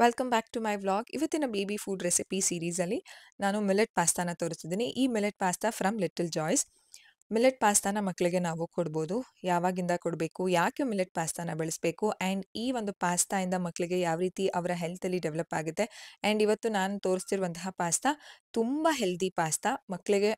Welcome back to my vlog. ಇವತ್ತಿನ baby food recipe ಸೀರೀಸಲ್ಲಿ ನಾನು ಮಿಲೆಟ್ ಪಾಸ್ತಾನ ತೋರಿಸ್ತಿದ್ದೀನಿ. ಈ millet pasta from Little Joys. Millet ಪಾಸ್ತಾನ ಮಕ್ಕಳಿಗೆ ನಾವು ಕೊಡ್ಬೋದು. ಯಾವಾಗಿಂದ ಕೊಡಬೇಕು, ಯಾಕೆ ಮಿಲೆಟ್ ಪಾಸ್ತಾನ ಬೆಳೆಸಬೇಕು, ಆ್ಯಂಡ್ ಈ ಒಂದು ಪಾಸ್ತಾಯಿಂದ ಮಕ್ಕಳಿಗೆ ಯಾವ ರೀತಿ ಅವರ ಹೆಲ್ತಲ್ಲಿ ಡೆವಲಪ್ ಆಗುತ್ತೆ. ಆ್ಯಂಡ್ ಇವತ್ತು ನಾನು ತೋರಿಸ್ತಿರುವಂತಹ ಪಾಸ್ತಾ ತುಂಬ ಹೆಲ್ದಿ ಪಾಸ್ತಾ. ಮಕ್ಕಳಿಗೆ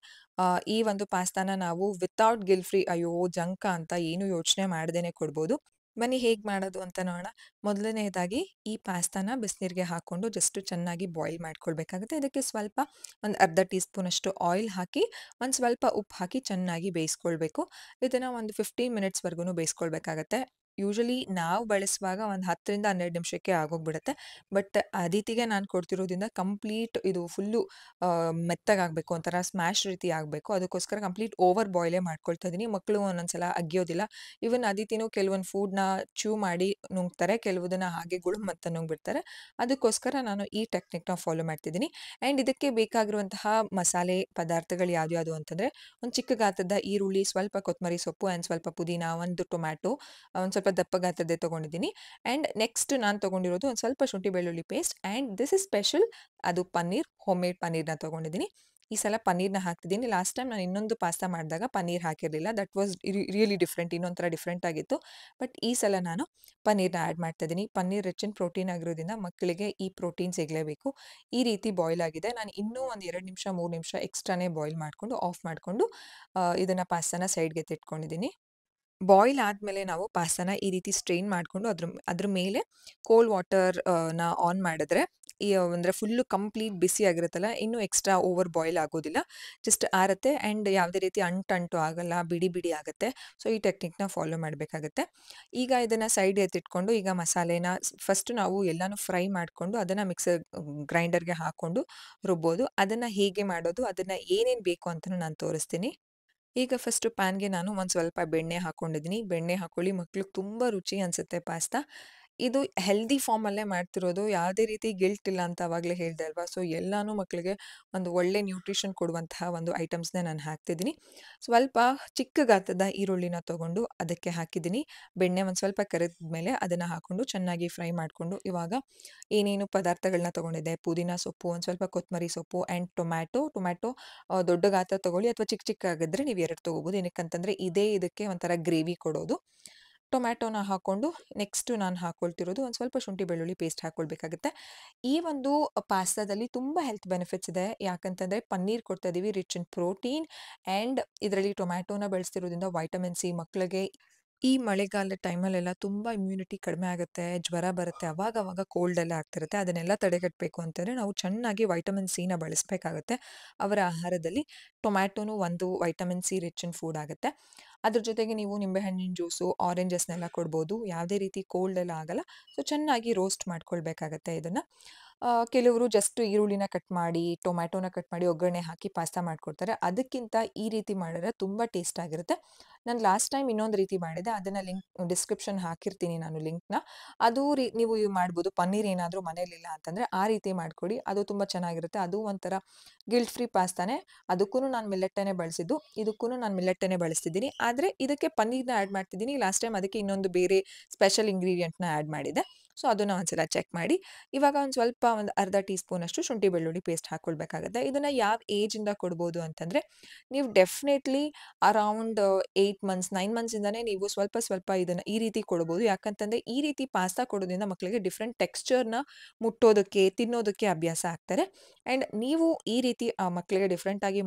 ಈ ಒಂದು ಪಾಸ್ತಾನ ನಾವು ವಿತೌಟ್ ಗಿಲ್ ಫ್ರೀ, ಅಯ್ಯೋ ಜಂಕ ಅಂತ ಏನು ಯೋಚನೆ ಮಾಡ್ದೇನೆ ಕೊಡ್ಬೋದು. ಬನ್ನಿ ಹೇಗೆ ಮಾಡೋದು ಅಂತ ನೋಡೋಣ. ಮೊದಲನೇದಾಗಿ ಈ ಪಾಸ್ತಾನ ಬಿಸಿನೀರಿಗೆ ಹಾಕ್ಕೊಂಡು ಜಸ್ಟ್ ಚೆನ್ನಾಗಿ ಬಾಯ್ಲ್ ಮಾಡ್ಕೊಳ್ಬೇಕಾಗುತ್ತೆ. ಇದಕ್ಕೆ ಸ್ವಲ್ಪ ಒಂದು ಅರ್ಧ ಟೀ ಸ್ಪೂನಷ್ಟು ಆಯಿಲ್ ಹಾಕಿ ಒಂದು ಸ್ವಲ್ಪ ಉಪ್ಪು ಹಾಕಿ ಚೆನ್ನಾಗಿ ಬೇಯಿಸ್ಕೊಳ್ಬೇಕು. ಇದನ್ನು ಒಂದು 15 ಮಿನಿಟ್ಸ್ವರೆಗೂ ಬೇಯಿಸ್ಕೊಳ್ಬೇಕಾಗತ್ತೆ. ಯೂಶಲಿ ನಾವು ಬಳಸುವಾಗ ಒಂದು 10ರಿಂದ 12 ನಿಮಿಷಕ್ಕೆ ಆಗೋಗ್ಬಿಡುತ್ತೆ. ಬಟ್ ಅದಿತಿಗೆ ನಾನು ಕೊಡ್ತಿರೋದ್ರಿಂದ ಕಂಪ್ಲೀಟ್ ಇದು ಫುಲ್ಲು ಮೆತ್ತಗಾಗಬೇಕು, ಒಂಥರ ಸ್ಮ್ಯಾಶ್ ರೀತಿ ಆಗಬೇಕು. ಅದಕ್ಕೋಸ್ಕರ ಕಂಪ್ಲೀಟ್ ಓವರ್ ಬಾಯ್ಲೇ ಮಾಡ್ಕೊಳ್ತಾ ಇದ್ದೀನಿ. ಮಕ್ಕಳು ಒಂದೊಂದ್ಸಲ ಅಗಿಯೋದಿಲ್ಲ. ಇವನ್ ಅದಿತಿನೂ ಕೆಲವೊಂದು ಫುಡ್ನ ಚ್ಯೂ ಮಾಡಿ ನುಂಗ್ತಾರೆ, ಕೆಲವುದನ್ನ ಹಾಗೆ ಗುಳುಮ್ ಅಂತ ನುಂಗ್ಬಿಡ್ತಾರೆ. ಅದಕ್ಕೋಸ್ಕರ ನಾನು ಈ ಟೆಕ್ನಿಕ್ನ ಫಾಲೋ ಮಾಡ್ತಿದ್ದೀನಿ. ಆ್ಯಂಡ್ ಇದಕ್ಕೆ ಬೇಕಾಗಿರುವಂತಹ ಮಸಾಲೆ ಪದಾರ್ಥಗಳು ಯಾವ್ದ್ಯಾವುದು ಅಂತಂದರೆ, ಒಂದು ಚಿಕ್ಕ ಗಾತ್ರದ ಈರುಳ್ಳಿ, ಸ್ವಲ್ಪ ಕೊತ್ತಂಬರಿ ಸೊಪ್ಪು ಆ್ಯಂಡ್ ಸ್ವಲ್ಪ ಪುದೀನ, ಒಂದು ಟೊಮ್ಯಾಟೊ, ಒಂದು ಸ್ವಲ್ಪ ದಪ್ಪ ಗಾತ್ರದ್ದೇ ತೊಗೊಂಡಿದ್ದೀನಿ. ಆ್ಯಂಡ್ ನೆಕ್ಸ್ಟ್ ನಾನು ತೊಗೊಂಡಿರೋದು ಒಂದು ಸ್ವಲ್ಪ ಶುಂಠಿ ಬೆಳ್ಳುಳ್ಳಿ paste. And this is special, ಅದು ಪನ್ನೀರ್, ಹೋಮ್ ಮೇಡ್ ಪನ್ನೀರ್ನ ತೊಗೊಂಡಿದ್ದೀನಿ. ಈ ಸಲ ಪನ್ನೀರ್ನ ಹಾಕ್ತಿದ್ದೀನಿ. ಲಾಸ್ಟ್ ಟೈಮ್ ನಾನು ಇನ್ನೊಂದು ಪಾಸ್ತಾ ಮಾಡಿದಾಗ ಪನ್ನೀರ್ ಹಾಕಿರಲಿಲ್ಲ. ದಟ್ ವಾಸ್ ರಿಯಲಿ ಡಿಫ್ರೆಂಟ್, ಇನ್ನೊಂಥರ ಡಿಫ್ರೆಂಟ್ ಆಗಿತ್ತು. ಬಟ್ ಈ ಸಲ ನಾನು ಪನ್ನೀರ್ನ ಆ್ಯಡ್ ಮಾಡ್ತಾ ಇದ್ದೀನಿ. ಪನ್ನೀರ್ ರಿಚ್ ಇನ್ ಪ್ರೋಟೀನ್ ಆಗಿರೋದ್ರಿಂದ ಮಕ್ಕಳಿಗೆ ಈ ಪ್ರೋಟೀನ್ ಸಿಗಲೇಬೇಕು. ಈ ರೀತಿ ಬಾಯ್ಲ್ ಆಗಿದೆ. ನಾನು ಇನ್ನೂ ಒಂದು 2 ನಿಮಿಷ 3 ನಿಮಿಷ ಎಕ್ಸ್ಟ್ರಾನೇ ಬಾಯ್ಲ್ ಮಾಡಿಕೊಂಡು ಆಫ್ ಮಾಡಿಕೊಂಡು ಇದನ್ನು ಪಾಸ್ತಾನ ಸೈಡ್ಗೆ ಎತ್ತಿಟ್ಕೊಂಡಿದ್ದೀನಿ. ಬಾಯ್ಲ್ ಆದಮೇಲೆ ನಾವು ಪಾಸ್ತಾನ ಈ ರೀತಿ ಸ್ಟ್ರೈನ್ ಮಾಡಿಕೊಂಡು ಅದ್ರ ಮೇಲೆ ಕೋಲ್ಡ್ ವಾಟರ್ ನ ಆನ್ ಮಾಡಿದ್ರೆ, ಅಂದರೆ ಫುಲ್ಲು ಕಂಪ್ಲೀಟ್ ಬಿಸಿ ಆಗಿರುತ್ತಲ್ಲ, ಇನ್ನೂ ಎಕ್ಸ್ಟ್ರಾ ಓವರ್ ಬಾಯ್ಲ್ ಆಗೋದಿಲ್ಲ, ಜಸ್ಟ್ ಆರುತ್ತೆ. ಆ್ಯಂಡ್ ಯಾವುದೇ ರೀತಿ ಅಂಟು ಆಗಲ್ಲ, ಬಿಡಿ ಬಿಡಿ ಆಗುತ್ತೆ. ಸೊ ಈ ಟೆಕ್ನಿಕ್ನ ಫಾಲೋ ಮಾಡಬೇಕಾಗತ್ತೆ. ಈಗ ಇದನ್ನು ಸೈಡ್ ಎತ್ತಿಟ್ಕೊಂಡು ಈಗ ಮಸಾಲೆನ ಫಸ್ಟ್ ನಾವು ಎಲ್ಲನೂ ಫ್ರೈ ಮಾಡಿಕೊಂಡು ಅದನ್ನು ಮಿಕ್ಸರ್ ಗ್ರೈಂಡರ್ಗೆ ಹಾಕ್ಕೊಂಡು ರುಬ್ಬೋದು. ಅದನ್ನು ಹೇಗೆ ಮಾಡೋದು, ಅದನ್ನು ಏನೇನು ಬೇಕು ಅಂತಲೂ ನಾನು ತೋರಿಸ್ತೀನಿ. ಈಗ ಫಸ್ಟು ಪ್ಯಾನ್ಗೆ ನಾನು ಒಂದು ಸ್ವಲ್ಪ ಬೆಣ್ಣೆ ಹಾಕ್ಕೊಂಡಿದ್ದೀನಿ. ಬೆಣ್ಣೆ ಹಾಕ್ಕೊಳ್ಳಿ, ಮಕ್ಳಿಗೆ ತುಂಬ ರುಚಿ ಅನಿಸುತ್ತೆ ಪಾಸ್ತಾ. ಇದು ಹೆಲ್ದಿ ಫಾರ್ಮಲ್ಲೇ ಮಾಡ್ತಿರೋದು, ಯಾವುದೇ ರೀತಿ ಗಿಲ್ಟ್ ಇಲ್ಲ ಅಂತ ಆವಾಗಲೇ ಹೇಳಿದೆ ಅಲ್ವಾ. ಸೊ ಎಲ್ಲನೂ ಮಕ್ಕಳಿಗೆ ಒಂದು ಒಳ್ಳೆ ನ್ಯೂಟ್ರಿಷನ್ ಕೊಡುವಂತಹ ಒಂದು ಐಟಮ್ಸ್ನೇ ನಾನು ಹಾಕ್ತಿದ್ದೀನಿ. ಸ್ವಲ್ಪ ಚಿಕ್ಕ ಗಾತ್ರದ ಈರುಳ್ಳಿನ ತೊಗೊಂಡು ಅದಕ್ಕೆ ಹಾಕಿದ್ದೀನಿ. ಬೆಣ್ಣೆ ಒಂದು ಸ್ವಲ್ಪ ಕರಿದ ಮೇಲೆ ಅದನ್ನು ಹಾಕ್ಕೊಂಡು ಚೆನ್ನಾಗಿ ಫ್ರೈ ಮಾಡಿಕೊಂಡು, ಇವಾಗ ಏನೇನು ಪದಾರ್ಥಗಳನ್ನ ತೊಗೊಂಡಿದ್ದೆ, ಪುದೀನ ಸೊಪ್ಪು, ಒಂದು ಸ್ವಲ್ಪ ಕೊತ್ತಂಬರಿ ಸೊಪ್ಪು ಆ್ಯಂಡ್ ಟೊಮ್ಯಾಟೊ ದೊಡ್ಡ ಗಾತ್ರ ತೊಗೊಳ್ಳಿ, ಅಥವಾ ಚಿಕ್ಕ ಚಿಕ್ಕಾಗಿದ್ದರೆ ನೀವು 2 ತೊಗೋಬೋದು. ಏನಕ್ಕಂತಂದರೆ ಇದೇ ಇದಕ್ಕೆ ಒಂಥರ ಗ್ರೇವಿ ಕೊಡೋದು. ಟೊಮ್ಯಾಟೋನ ಹಾಕ್ಕೊಂಡು ನೆಕ್ಸ್ಟು ನಾನು ಹಾಕ್ಕೊಳ್ತಿರೋದು ಒಂದು ಸ್ವಲ್ಪ ಶುಂಠಿ ಬೆಳ್ಳುಳ್ಳಿ ಪೇಸ್ಟ್ ಹಾಕ್ಕೊಳ್ಬೇಕಾಗುತ್ತೆ. ಈ ಒಂದು ಪಾಸ್ತಾದಲ್ಲಿ ತುಂಬ ಹೆಲ್ತ್ ಬೆನಿಫಿಟ್ಸ್ ಇದೆ. ಯಾಕಂತಂದರೆ ಪನ್ನೀರ್ ಕೊಡ್ತಾ ಇದ್ದೀವಿ, ರಿಚ್ ಇನ್ ಪ್ರೋಟೀನ್, ಆ್ಯಂಡ್ ಇದರಲ್ಲಿ ಟೊಮ್ಯಾಟೋನ ಬಳಸ್ತಿರೋದ್ರಿಂದ ವೈಟಮಿನ್ ಸಿ. ಮಕ್ಕಳಿಗೆ ಈ ಮಳೆಗಾಲದ ಟೈಮಲ್ಲೆಲ್ಲ ತುಂಬ ಇಮ್ಯುನಿಟಿ ಕಡಿಮೆ ಆಗುತ್ತೆ, ಜ್ವರ ಬರುತ್ತೆ, ಅವಾಗವಾಗ ಕೋಲ್ಡ್ ಎಲ್ಲ ಆಗ್ತಿರುತ್ತೆ. ಅದನ್ನೆಲ್ಲ ತಡೆಗಟ್ಟಬೇಕು ಅಂತಂದರೆ ನಾವು ಚೆನ್ನಾಗಿ ವೈಟಮಿನ್ ಸಿನ ಬಳಸಬೇಕಾಗತ್ತೆ ಅವರ ಆಹಾರದಲ್ಲಿ. ಟೊಮ್ಯಾಟೋನು ಒಂದು vitamin C rich in food ಆಗುತ್ತೆ. ಅದ್ರ ಜೊತೆಗೆ ನೀವು ನಿಂಬೆಹಣ್ಣಿನ ಜ್ಯೂಸು, ಆರೆಂಜಸ್ನೆಲ್ಲ ಕೊಡ್ಬೋದು. ಯಾವುದೇ ರೀತಿ ಕೋಲ್ಡ್ ಎಲ್ಲ ಆಗಲ್ಲ. ಸೊ ಚೆನ್ನಾಗಿ ರೋಸ್ಟ್ ಮಾಡ್ಕೊಳ್ಬೇಕಾಗತ್ತೆ ಇದನ್ನು. ಕೆಲವರು ಜಸ್ಟ್ ಈರುಳ್ಳಿನ ಕಟ್ ಮಾಡಿ, ಟೊಮ್ಯಾಟೋನ ಕಟ್ ಮಾಡಿ ಒಗ್ಗರಣೆ ಹಾಕಿ ಪಾಸ್ತಾ ಮಾಡ್ಕೊಡ್ತಾರೆ. ಅದಕ್ಕಿಂತ ಈ ರೀತಿ ಮಾಡಿದ್ರೆ ತುಂಬ ಟೇಸ್ಟ್ ಆಗಿರುತ್ತೆ. ನಾನು ಲಾಸ್ಟ್ ಟೈಮ್ ಇನ್ನೊಂದು ರೀತಿ ಮಾಡಿದೆ, ಅದನ್ನು ಡಿಸ್ಕ್ರಿಪ್ಷನ್ ಹಾಕಿರ್ತೀನಿ ನಾನು ಲಿಂಕ್ನ. ಅದು ನೀವು ಮಾಡ್ಬೋದು. ಪನ್ನೀರ್ ಏನಾದರೂ ಮನೇಲಿಲ್ಲ ಅಂತಂದರೆ ಆ ರೀತಿ ಮಾಡಿಕೊಡಿ, ಅದು ತುಂಬ ಚೆನ್ನಾಗಿರುತ್ತೆ. ಅದು ಒಂಥರ ಗಿಲ್ಟ್ ಫ್ರೀ ಪಾಸ್ತಾನೇ. ಅದಕ್ಕೂ ನಾನು ಮಿಲ್ಲೆಟ್ಟನ್ನೇ ಬಳಸಿದ್ದು, ಇದಕ್ಕೂ ನಾನು ಮಿಲ್ಲೆಟ್ಟನ್ನೇ ಬಳಸ್ತಿದ್ದೀನಿ. ಆದರೆ ಇದಕ್ಕೆ ಪನ್ನೀರ್ನ ಆ್ಯಡ್ ಮಾಡ್ತಿದ್ದೀನಿ. ಲಾಸ್ಟ್ ಟೈಮ್ ಅದಕ್ಕೆ ಇನ್ನೊಂದು ಬೇರೆ ಸ್ಪೆಷಲ್ ಇಂಗ್ರೀಡಿಯೆಂಟ್ನ ಆ್ಯಡ್ ಮಾಡಿದೆ. ಸೊ ಅದನ್ನು ಒಂದ್ಸಲ ಚೆಕ್ ಮಾಡಿ. ಇವಾಗ ಒಂದು ಸ್ವಲ್ಪ ಒಂದು ಅರ್ಧ ಟೀ ಸ್ಪೂನಷ್ಟು ಶುಂಠಿ ಬೆಳ್ಳುಳ್ಳಿ ಪೇಸ್ಟ್ ಹಾಕ್ಕೊಳ್ಬೇಕಾಗುತ್ತೆ. ಇದನ್ನು ಯಾವ ಏಜಿಂದ ಕೊಡ್ಬೋದು ಅಂತಂದರೆ, ನೀವು ಡೆಫಿನೆಟ್ಲಿ ಅರೌಂಡ್ 8 ಮಂತ್ಸ್ 9 ಮಂತ್ಸಿಂದನೇ ನೀವು ಸ್ವಲ್ಪ ಸ್ವಲ್ಪ ಇದನ್ನು ಈ ರೀತಿ ಕೊಡ್ಬೋದು. ಯಾಕಂತಂದರೆ ಈ ರೀತಿ ಪಾಸ್ತಾ ಕೊಡೋದ್ರಿಂದ ಮಕ್ಕಳಿಗೆ ಡಿಫ್ರೆಂಟ್ ಟೆಕ್ಸ್ಚರ್ನ ಮುಟ್ಟೋದಕ್ಕೆ, ತಿನ್ನೋದಕ್ಕೆ ಅಭ್ಯಾಸ ಆಗ್ತಾರೆ. ಆ್ಯಂಡ್ ನೀವು ಈ ರೀತಿ ಆ ಮಕ್ಕಳಿಗೆ ಡಿಫ್ರೆಂಟಾಗಿ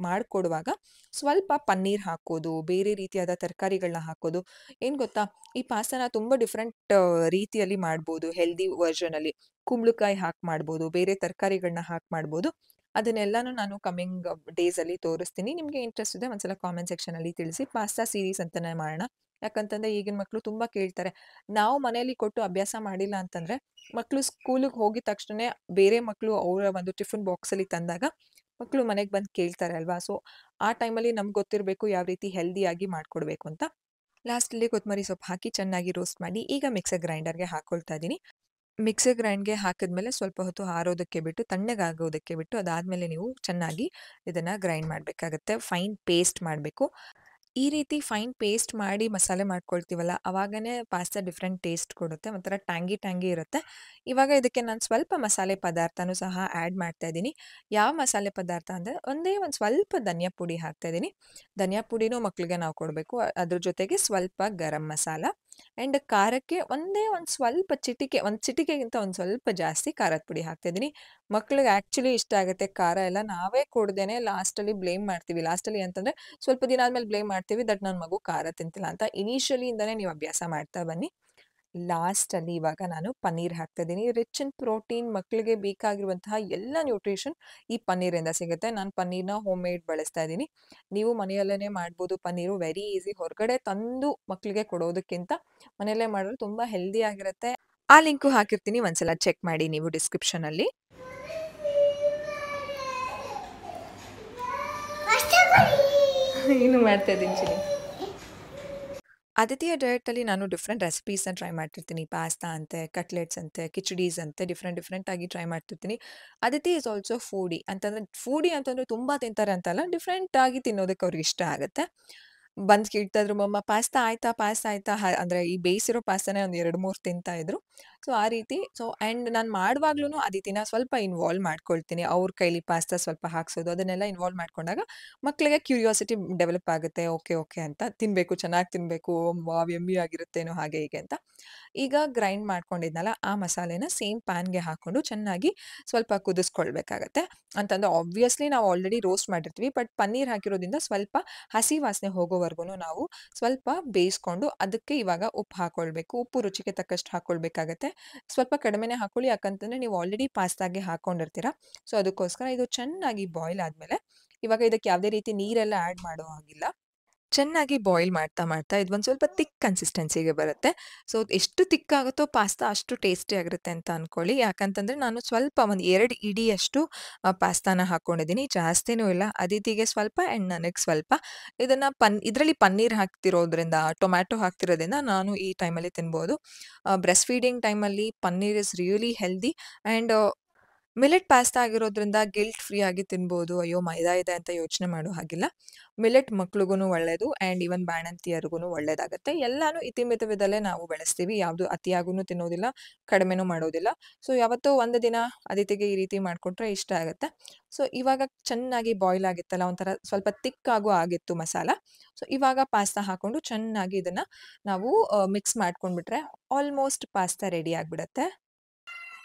ಮಾಡಿಕೊಡುವಾಗ ಸ್ವಲ್ಪ ಪನ್ನೀರ್ ಹಾಕೋದು, ಬೇರೆ ರೀತಿಯಾದ ತರಕಾರಿಗಳನ್ನ ಹಾಕೋದು. ಏನು ಗೊತ್ತಾ, ಈ ಪಾಸ್ತಾನ ತುಂಬ ಡಿಫ್ರೆಂಟ್ ರೀತಿಯಲ್ಲಿ ಮಾಡ್ಬೋದು. ಹೆಲ್ದಿ ವರ್ಷನಲ್ಲಿ ಕುಂಬಳಕಾಯಿ ಹಾಕಿ ಮಾಡ್ಬೋದು, ಬೇರೆ ತರಕಾರಿಗಳನ್ನ ಹಾಕಿ ಮಾಡ್ಬೋದು. ಅದನ್ನೆಲ್ಲನೂ ನಾನು ಕಮಿಂಗ್ ಡೇಸಲ್ಲಿ ತೋರಿಸ್ತೀನಿ. ನಿಮಗೆ ಇಂಟ್ರೆಸ್ಟ್ ಇದೆ ಒಂದ್ಸಲ ಕಾಮೆಂಟ್ ಸೆಕ್ಷನಲ್ಲಿ ತಿಳಿಸಿ. ಪಾಸ್ತಾ ಸೀರೀಸ್ ಅಂತಲೇ ಮಾಡೋಣ. ಯಾಕಂತಂದರೆ ಈಗಿನ ಮಕ್ಕಳು ತುಂಬ ಕೇಳ್ತಾರೆ. ನಾವು ಮನೆಯಲ್ಲಿ ಕೊಟ್ಟು ಅಭ್ಯಾಸ ಮಾಡಿಲ್ಲ ಅಂತಂದರೆ, ಮಕ್ಕಳು ಸ್ಕೂಲಿಗೆ ಹೋಗಿದ ತಕ್ಷಣನೇ ಬೇರೆ ಮಕ್ಕಳು ಅವರ ಒಂದು ಟಿಫಿನ್ ಬಾಕ್ಸಲ್ಲಿ ತಂದಾಗ ಮಕ್ಕಳು ಮನೆಗೆ ಬಂದು ಕೇಳ್ತಾರೆ ಅಲ್ವಾ. ಸೊ ಆ ಟೈಮಲ್ಲಿ ನಮ್ಗೆ ಗೊತ್ತಿರಬೇಕು ಯಾವ ರೀತಿ ಹೆಲ್ದಿಯಾಗಿ ಮಾಡ್ಕೊಡ್ಬೇಕು ಅಂತ. ಲಾಸ್ಟಲ್ಲಿ ಕೊತ್ತಂಬರಿ ಸೊಪ್ಪು ಹಾಕಿ ಚೆನ್ನಾಗಿ ರೋಸ್ಟ್ ಮಾಡಿ ಈಗ ಮಿಕ್ಸರ್ ಗ್ರೈಂಡರ್ಗೆ ಹಾಕ್ಕೊಳ್ತಾ ಇದ್ದೀನಿ. ಮಿಕ್ಸರ್ ಗ್ರೈಂಡ್‌ಗೆ ಹಾಕಿದ್ಮೇಲೆ ಸ್ವಲ್ಪ ಹೊತ್ತು ಆರೋದಕ್ಕೆ ಬಿಟ್ಟು, ತಣ್ಣಗಾಗೋದಕ್ಕೆ ಬಿಟ್ಟು, ಅದಾದಮೇಲೆ ನೀವು ಚೆನ್ನಾಗಿ ಇದನ್ನು ಗ್ರೈಂಡ್ ಮಾಡಬೇಕಾಗತ್ತೆ. ಫೈನ್ ಪೇಸ್ಟ್ ಮಾಡಬೇಕು. ಈ ರೀತಿ ಫೈನ್ ಪೇಸ್ಟ್ ಮಾಡಿ ಮಸಾಲೆ ಮಾಡ್ಕೊಳ್ತೀವಲ್ಲ, ಅವಾಗನೇ ಪಾಸ್ತಾ ಡಿಫರೆಂಟ್ ಟೇಸ್ಟ್ ಕೊಡುತ್ತೆ. ಒಂಥರ ಟ್ಯಾಂಗಿ ಟ್ಯಾಂಗಿ ಇರುತ್ತೆ. ಇವಾಗ ಇದಕ್ಕೆ ನಾನು ಸ್ವಲ್ಪ ಮಸಾಲೆ ಪದಾರ್ಥನೂ ಸಹ ಆ್ಯಡ್ ಮಾಡ್ತಾ ಇದ್ದೀನಿ. ಯಾವ ಮಸಾಲೆ ಪದಾರ್ಥ ಅಂದರೆ ಒಂದೇ ಒಂದು ಸ್ವಲ್ಪ ಧನಿಯಾ ಪುಡಿ ಹಾಕ್ತಾ ಇದ್ದೀನಿ. ಧನಿಯಾ ಪುಡಿನೂ ಮಕ್ಕಳಿಗೆ ನಾವು ಕೊಡಬೇಕು. ಅದ್ರ ಜೊತೆಗೆ ಸ್ವಲ್ಪ ಗರಂ ಮಸಾಲ ಆ್ಯಂಡ್ ಖಾರಕ್ಕೆ ಒಂದೇ ಒಂದು ಸ್ವಲ್ಪ ಚಿಟಿಕೆ, ಒಂದು ಚಿಟಿಕೆಗಿಂತ ಒಂದು ಸ್ವಲ್ಪ ಜಾಸ್ತಿ ಖಾರದ ಪುಡಿ ಹಾಕ್ತಾ ಇದ್ದೀನಿ. ಮಕ್ಳಿಗೆ ಆ್ಯಕ್ಚುಲಿ ಇಷ್ಟ ಆಗುತ್ತೆ ಖಾರ ಎಲ್ಲ. ನಾವೇ ಕೊಡ್ದೇನೆ ಲಾಸ್ಟಲ್ಲಿ ಬ್ಲೇಮ್ ಮಾಡ್ತೀವಿ. ಲಾಸ್ಟಲ್ಲಿ ಅಂತಂದ್ರೆ ಸ್ವಲ್ಪ ದಿನ ಆದ್ಮೇಲೆ ಬ್ಲೇಮ್ ಮಾಡ್ತೀವಿ ದಟ್ ನನ್ನ ಮಗು ಖಾರ ತಿಂತಿಲ್ಲ ಅಂತ. ಇನಿಷಿಯಲಿಯಿಂದಾನೇ ನೀವು ಅಭ್ಯಾಸ ಮಾಡ್ತಾ ಬನ್ನಿ. ಲಾಸ್ಟಲ್ಲಿ ಇವಾಗ ನಾನು ಪನ್ನೀರ್ ಹಾಕ್ತಾ ಇದ್ದೀನಿ. ರಿಚ್ ಇನ್ ಪ್ರೋಟೀನ್, ಮಕ್ಕಳಿಗೆ ಬೇಕಾಗಿರುವಂತಹ ಎಲ್ಲ ನ್ಯೂಟ್ರಿಷನ್ ಈ ಪನ್ನೀರಿಂದ ಸಿಗುತ್ತೆ. ನಾನು ಪನ್ನೀರ್‌ನ ಹೋಮ್ ಮೇಡ್ ಬಳಸ್ತಾ ಇದ್ದೀನಿ. ನೀವು ಮನೆಯಲ್ಲೇನೆ ಮಾಡ್ಬೋದು ಪನ್ನೀರು. Very easy. ಹೊರಗಡೆ ತಂದು ಮಕ್ಕಳಿಗೆ ಕೊಡೋದಕ್ಕಿಂತ ಮನೆಯಲ್ಲೇ ಮಾಡಿದ್ರೆ ತುಂಬಾ ಹೆಲ್ದಿ ಆಗಿರುತ್ತೆ. ಆ ಲಿಂಕು ಹಾಕಿರ್ತೀನಿ. ಒಂದ್ಸಲ ಚೆಕ್ ಮಾಡಿ ನೀವು ಡಿಸ್ಕ್ರಿಪ್ಷನಲ್ಲಿ. ಏನು ಮಾಡ್ತಾ ಇದ್ದೀನಿ ಚಿನಿ? ಆದಿತ್ಯ ಡಯಟಲ್ಲಿ ನಾನು ಡಿಫ್ರೆಂಟ್ ರೆಸಿಪೀಸ್‌ನ ಟ್ರೈ ಮಾಡ್ತಿರ್ತೀನಿ. ಪಾಸ್ತಾ ಅಂತೆ, ಕಟ್ಲೆಟ್ಸ್ ಅಂತೆ, ಕಿಚಡೀಸ್ ಅಂತೆ ಡಿಫ್ರೆಂಟ್ ಆಗಿ ಟ್ರೈ ಮಾಡ್ತಿರ್ತೀನಿ. ಅದಿತಿ ಈಸ್ ಆಲ್ಸೋ ಫೂಡಿ ಅಂತಂದ್ರೆ ತುಂಬಾ ತಿಂತಾರೆ ಅಂತಲ್ಲ, ಡಿಫ್ರೆಂಟ್ ಆಗಿ ತಿನ್ನೋದಕ್ಕೆ ಅವ್ರಿಗೆ ಇಷ್ಟ ಆಗುತ್ತೆ. ಬಂದು ಕೇಳ್ತಾ ಇದ್ರು, "ಮಮ್ಮ ಪಾಸ್ತಾ ಆಯ್ತಾ? ಪಾಸ್ತಾ ಆಯ್ತಾ?" ಅಂದ್ರೆ ಈ ಬೇಯಿಸಿರೋ ಪಾಸ್ತಾನೇ ಒಂದು 2, 3 ತಿಂತಾ ಇದ್ರು. ಸೊ ಆ ರೀತಿ. ಆ್ಯಂಡ್ ನಾನು ಮಾಡುವಾಗ್ಲೂ ಅದಿತಿನ ಸ್ವಲ್ಪ ಇನ್ವಾಲ್ವ್ ಮಾಡ್ಕೊಳ್ತೀನಿ. ಅವ್ರ ಕೈಲಿ ಪಾಸ್ತಾ ಸ್ವಲ್ಪ ಹಾಕ್ಸೋದು ಅದನ್ನೆಲ್ಲ ಇನ್ವಾಲ್ವ್ ಮಾಡ್ಕೊಂಡಾಗ ಮಕ್ಕಳಿಗೆ ಕ್ಯೂರಿಯಾಸಿಟಿ ಡೆವಲಪ್ ಆಗುತ್ತೆ. ಓಕೆ, ಓಕೆ ಅಂತ ತಿನ್ಬೇಕು, ಚೆನ್ನಾಗಿ ತಿನ್ಬೇಕು, ವಾವ್! ಯಮ್ಮಿ ಆಗಿರುತ್ತೇನೋ ಹಾಗೆ ಹೀಗೆ ಅಂತ. ಈಗ ಗ್ರೈಂಡ್ ಮಾಡ್ಕೊಂಡಿದ್ನಲ್ಲ, ಆ ಮಸಾಲೆನ ಸೇಮ್ ಪ್ಯಾನ್‌ಗೆ ಹಾಕೊಂಡು ಚೆನ್ನಾಗಿ ಸ್ವಲ್ಪ ಕುದಿಸ್ಕೊಳ್ಬೇಕಾಗತ್ತೆ. ಅಂತಂದ್ರೆ ಆಬ್ವಿಯಸ್ಲಿ ನಾವು ಆಲ್ರೆಡಿ ರೋಸ್ಟ್ ಮಾಡಿರ್ತೀವಿ. ಬಟ್ ಪನ್ನೀರ್ ಹಾಕಿರೋದ್ರಿಂದ ಸ್ವಲ್ಪ ಹಸಿ ವಾಸನೆ ಹೋಗೋವರೆಗೂನು ನಾವು ಸ್ವಲ್ಪ ಬೇಯಿಸ್ಕೊಂಡು ಅದಕ್ಕೆ ಇವಾಗ ಉಪ್ಪು ಹಾಕೊಳ್ಬೇಕು. ಉಪ್ಪು ರುಚಿಗೆ ತಕ್ಕಷ್ಟು ಹಾಕೊಳ್ಬೇಕಾಗತ್ತೆ. ಸ್ವಲ್ಪ ಕಡಿಮೆನೇ ಹಾಕೊಳ್ಳಿ, ಯಾಕಂತಂದ್ರೆ ನೀವು ಆಲ್ರೆಡಿ ಪಾಸ್ತಾಗೆ ಹಾಕೊಂಡಿರ್ತೀರ. ಸೊ ಅದಕ್ಕೋಸ್ಕರ ಇದು ಚೆನ್ನಾಗಿ ಬಾಯ್ಲ್ ಆದ್ಮೇಲೆ ಇವಾಗ ಇದಕ್ಕೆ ಯಾವುದೇ ರೀತಿ ನೀರೆಲ್ಲ ಆಡ್ ಮಾಡೋ ಹಾಗಿಲ್ಲ. ಚೆನ್ನಾಗಿ ಬಾಯ್ಲ್ ಮಾಡ್ತಾ, ಮಾಡ್ತಾ ಇದು ಒಂದು ಸ್ವಲ್ಪ ಥಿಕ್ ಕನ್ಸಿಸ್ಟೆನ್ಸಿಗೆ ಬರುತ್ತೆ. ಸೊ ಎಷ್ಟು ಥಿಕ್ ಆಗುತ್ತೋ ಪಾಸ್ತಾ ಅಷ್ಟು ಟೇಸ್ಟಿ ಆಗಿರುತ್ತೆ ಅಂತ ಅನ್ಕೊಳ್ಳಿ. ಯಾಕಂತಂದ್ರೆ ನಾನು ಸ್ವಲ್ಪ ಒಂದು 2 ಇಡಿಯಷ್ಟು ಪಾಸ್ತಾನ ಹಾಕ್ಕೊಂಡಿದ್ದೀನಿ. ಜಾಸ್ತಿನೂ ಇಲ್ಲ. ಅದಿತಿಗೆ ಸ್ವಲ್ಪ ಆ್ಯಂಡ್ ನನಗೆ ಸ್ವಲ್ಪ. ಇದನ್ನ ಇದರಲ್ಲಿ ಪನ್ನೀರ್ ಹಾಕ್ತಿರೋದ್ರಿಂದ, ಟೊಮ್ಯಾಟೊ ಹಾಕ್ತಿರೋದ್ರಿಂದ ನಾನು ಈ ಟೈಮಲ್ಲಿ ತಿನ್ಬೋದು. ಬ್ರೆಸ್ಟ್ ಫೀಡಿಂಗ್ ಟೈಮಲ್ಲಿ paneer is really healthy and millet pasta ಆಗಿರೋದ್ರಿಂದ ಗಿಲ್ಟ್ ಫ್ರೀ ಆಗಿ ತಿನ್ಬೋದು. ಅಯ್ಯೋ! ಮೈದಾ ಇದೆ ಅಂತ ಯೋಚನೆ ಮಾಡೋ ಹಾಗಿಲ್ಲ. ಮಿಲೆಟ್ ಮಕ್ಳಿಗೂನು ಒಳ್ಳೇದು ಆ್ಯಂಡ್ ಈವನ್ ಬಾಣಂತಿಯರಿಗೂನು ಒಳ್ಳೇದಾಗತ್ತೆ. ಎಲ್ಲಾನು ಇತಿಮಿತವಿದಲ್ಲೇ ನಾವು ಬೆಳೆಸ್ತೀವಿ. ಯಾವುದು ಅತಿಯಾಗೂನು ತಿನ್ನೋದಿಲ್ಲ, ಕಡಿಮೆನೂ ಮಾಡೋದಿಲ್ಲ. ಸೊ ಯಾವತ್ತೋ ಒಂದು ದಿನ ಅದಿತಿಗೆ ಈ ರೀತಿ ಮಾಡ್ಕೊಟ್ರೆ ಇಷ್ಟ ಆಗತ್ತೆ. ಸೊ ಇವಾಗ ಚೆನ್ನಾಗಿ ಬಾಯ್ಲ್ ಆಗಿತ್ತಲ್ಲ, ಒಂಥರ ಸ್ವಲ್ಪ ಥಿಕ್ ಆಗೂ ಆಗಿತ್ತು ಮಸಾಲ. ಸೊ ಇವಾಗ ಪಾಸ್ತಾ ಹಾಕೊಂಡು ಚೆನ್ನಾಗಿ ಇದನ್ನ ನಾವು ಮಿಕ್ಸ್ ಮಾಡ್ಕೊಂಡ್ಬಿಟ್ರೆ ಆಲ್ಮೋಸ್ಟ್ ಪಾಸ್ತಾ ರೆಡಿ ಆಗ್ಬಿಡತ್ತೆ.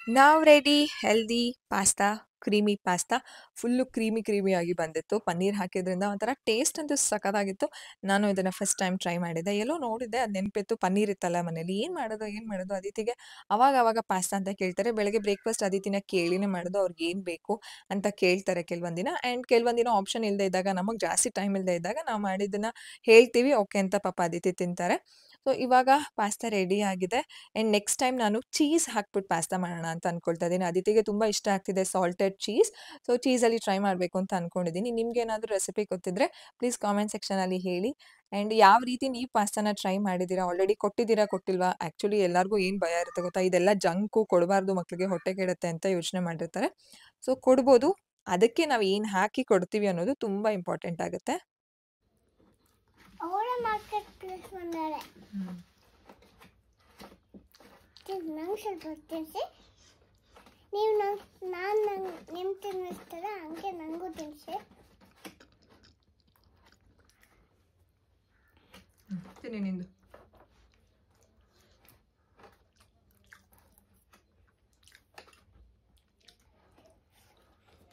ನಾವ್ ready healthy pasta, creamy pasta. Full creamy ಆಗಿ ಬಂದಿತ್ತು. ಪನ್ನೀರ್ ಹಾಕಿದ್ರಿಂದ ಒಂಥರ ಟೇಸ್ಟ್ ಅಂತೂ ಸಖತ್ತಾಗಿತ್ತು. ನಾನು ಇದನ್ನ ಫಸ್ಟ್ ಟೈಮ್ ಟ್ರೈ ಮಾಡಿದ್ದೆ. ಎಲ್ಲೋ ನೋಡಿದ್ದೆ, ಅದು ನೆನಪಿತ್ತು. ಪನ್ನೀರ್ ಇತ್ತಲ್ಲ ಮನೇಲಿ. ಏನ್ ಮಾಡೋದು ಅದಿತಿಗೆ ಅವಾಗ ಪಾಸ್ತಾ ಅಂತ ಕೇಳ್ತಾರೆ. ಬೆಳಗ್ಗೆ ಬ್ರೇಕ್‌ಫಾಸ್ಟ್ ಅದಿತಿನ ಕೇಳಿನೇ ಮಾಡೋದು. ಅವ್ರಿಗೇನ್ ಬೇಕು ಅಂತ ಕೇಳ್ತಾರೆ ಕೆಲವೊಂದ್ ದಿನ. ಆ್ಯಂಡ್ ಕೆಲವೊಂದ್ ದಿನ ಆಪ್ಷನ್ ಇಲ್ಲದೆ ಇದ್ದಾಗ, ನಮಗೆ ಜಾಸ್ತಿ ಟೈಮ್ ಇಲ್ಲದೆ ಇದ್ದಾಗ ನಾವು ಮಾಡಿದ್ದನ್ನ ಹೇಳ್ತೀವಿ. ಓಕೆ ಅಂತ ಪಾಪ ಅದಿತಿ ತಿಂತಾರೆ. ಸೊ ಇವಾಗ ಪಾಸ್ತಾ ರೆಡಿ ಆಗಿದೆ. ಆ್ಯಂಡ್ ನೆಕ್ಸ್ಟ್ ಟೈಮ್ ನಾನು ಚೀಸ್ ಹಾಕ್ಬಿಟ್ಟು ಪಾಸ್ತಾ ಮಾಡೋಣ ಅಂತ ಅನ್ಕೊಳ್ತಾ ಇದ್ದೀನಿ. ಅದಿತಿಗೆ ತುಂಬಾ ಇಷ್ಟ ಆಗ್ತಿದೆ ಸಾಲ್ಟೆಡ್ ಚೀಸ್. ಸೊ ಚೀಸಲ್ಲಿ ಟ್ರೈ ಮಾಡಬೇಕು ಅಂತ ಅನ್ಕೊಂಡಿದ್ದೀನಿ. ನಿಮ್ಗೇನಾದ್ರೂ ರೆಸಿಪಿ ಗೊತ್ತಿದ್ರೆ ಪ್ಲೀಸ್ ಕಾಮೆಂಟ್ ಸೆಕ್ಷನಲ್ಲಿ ಹೇಳಿ. ಆ್ಯಂಡ್ ಯಾವ ರೀತಿ ನೀವು ಪಾಸ್ತಾನ ಟ್ರೈ ಮಾಡಿದ್ದೀರಾ? ಆಲ್ರೆಡಿ ಕೊಟ್ಟಿದ್ದೀರಾ, ಕೊಟ್ಟಿಲ್ವಾ? ಆ್ಯಕ್ಚುಲಿ ಎಲ್ಲರಿಗೂ ಏನು ಭಯ ಇರುತ್ತೆ ಗೊತ್ತಾ? ಇದೆಲ್ಲ ಜಂಕು, ಕೊಡಬಾರ್ದು ಮಕ್ಕಳಿಗೆ, ಹೊಟ್ಟೆ ಕೆಡುತ್ತೆ ಅಂತ ಯೋಚನೆ ಮಾಡಿರ್ತಾರೆ. ಸೊ ಕೊಡ್ಬೋದು. ಅದಕ್ಕೆ ನಾವು ಏನು ಹಾಕಿ ಕೊಡ್ತೀವಿ ಅನ್ನೋದು ತುಂಬಾ ಇಂಪಾರ್ಟೆಂಟ್ ಆಗುತ್ತೆ. ಅವಳ ಮಾರ್ಕೆಟ್ ಪ್ಲೇಸ್ ಬಂದಾಳೆ. ನಂಗೆ ಸ್ವಲ್ಪ ತಿನ್ನಿಸಿ. ನೀವು ನಾನು ನಿಮ್ಮ ತಿನ್ನಿಸ್ತಾರ ಹಂಗೆ ನನಗೂ ತಿನ್ನಿಸಿ. ತಿನ್ನಿ ನಿಂದು.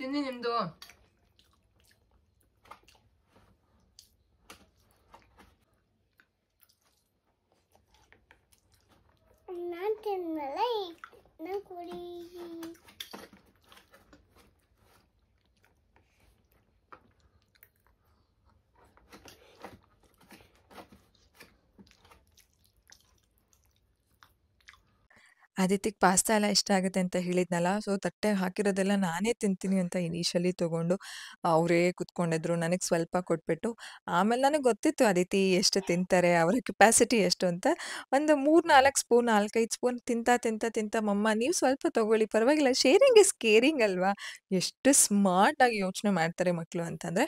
ತಿನ್ನಿ ನಿಮ್ದು. ನಾನು ತಿನ್ನಲ್ಲ, ನಾನು ಕುಡಿ. ಆದಿತ್ಯಗೆ ಪಾಸ್ತಾ ಎಲ್ಲ ಇಷ್ಟ ಆಗುತ್ತೆ ಅಂತ ಹೇಳಿದ್ನಲ್ಲ, ಸೊ ತಟ್ಟೆಗೆ ಹಾಕಿರೋದೆಲ್ಲ ನಾನೇ ತಿಂತೀನಿ ಅಂತ ಇನಿಷಿಯಲಿ ತಗೊಂಡು ಅವರೇ ಕುತ್ಕೊಂಡಿದ್ರು. ನನಗೆ ಸ್ವಲ್ಪ ಕೊಟ್ಬಿಟ್ಟು, ಆಮೇಲೆ ನನಗೆ ಗೊತ್ತಿತ್ತು ಅದಿತಿ ಎಷ್ಟು ತಿಂತಾರೆ, ಅವರ ಕೆಪಾಸಿಟಿ ಎಷ್ಟು ಅಂತ. ಒಂದು 3, 4 ಸ್ಪೂನ್, 4, 5 ಸ್ಪೂನ್ ತಿಂತಾ ಮಮ್ಮ ನೀವು ಸ್ವಲ್ಪ ತಗೊಳ್ಳಿ ಪರವಾಗಿಲ್ಲ, ಶೇರಿಂಗ್ ಇಸ್ ಕೇರಿಂಗ್ ಅಲ್ವಾ? ಎಷ್ಟು ಸ್ಮಾರ್ಟಾಗಿ ಯೋಚನೆ ಮಾಡ್ತಾರೆ ಮಕ್ಕಳು ಅಂತಂದರೆ.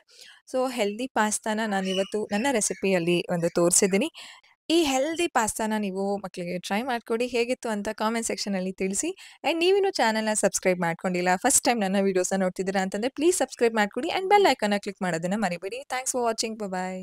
ಸೊ ಹೆಲ್ದಿ ಪಾಸ್ತಾನ ನಾನಿವತ್ತು ನನ್ನ ರೆಸಿಪಿಯಲ್ಲಿ ಒಂದು ತೋರಿಸಿದ್ದೀನಿ. ಈ ಹೆಲ್ದಿ ಪಾಸ್ತಾನ ನೀವು ಮಕ್ಕಳಿಗೆ ಟ್ರೈ ಮಾಡ್ಕೊಡಿ. ಹೇಗಿತ್ತು ಅಂತ ಕಾಮೆಂಟ್ ಸೆಕ್ಷನಲ್ಲಿ ತಿಳಿಸಿ. ಆ್ಯಂಡ್ ನೀವಿನ್ನೂ ಚಾನಲ್‌ನ ಸಬ್ಸ್ಕ್ರೈಬ್ ಮಾಡ್ಕೊಂಡಿಲ್ಲ, ಫಸ್ಟ್ ಟೈಮ್ ನನ್ನ ವೀಡಿಯೋಸ್‌ನ ನೋಡ್ತಿದ್ದೀರಾ ಅಂತಂದರೆ ಪ್ಲೀಸ್ ಸಬ್ಸ್ಕ್ರೈಬ್ ಮಾಡ್ಕೊಡಿ ಆ್ಯಂಡ್ ಬೆಲ್ ಐಕಾನ್ನ ಕ್ಲಿಕ್ ಮಾಡೋದನ್ನ ಮರಿಬೇಡಿ. Thanks for watching. ಬಾಯ್.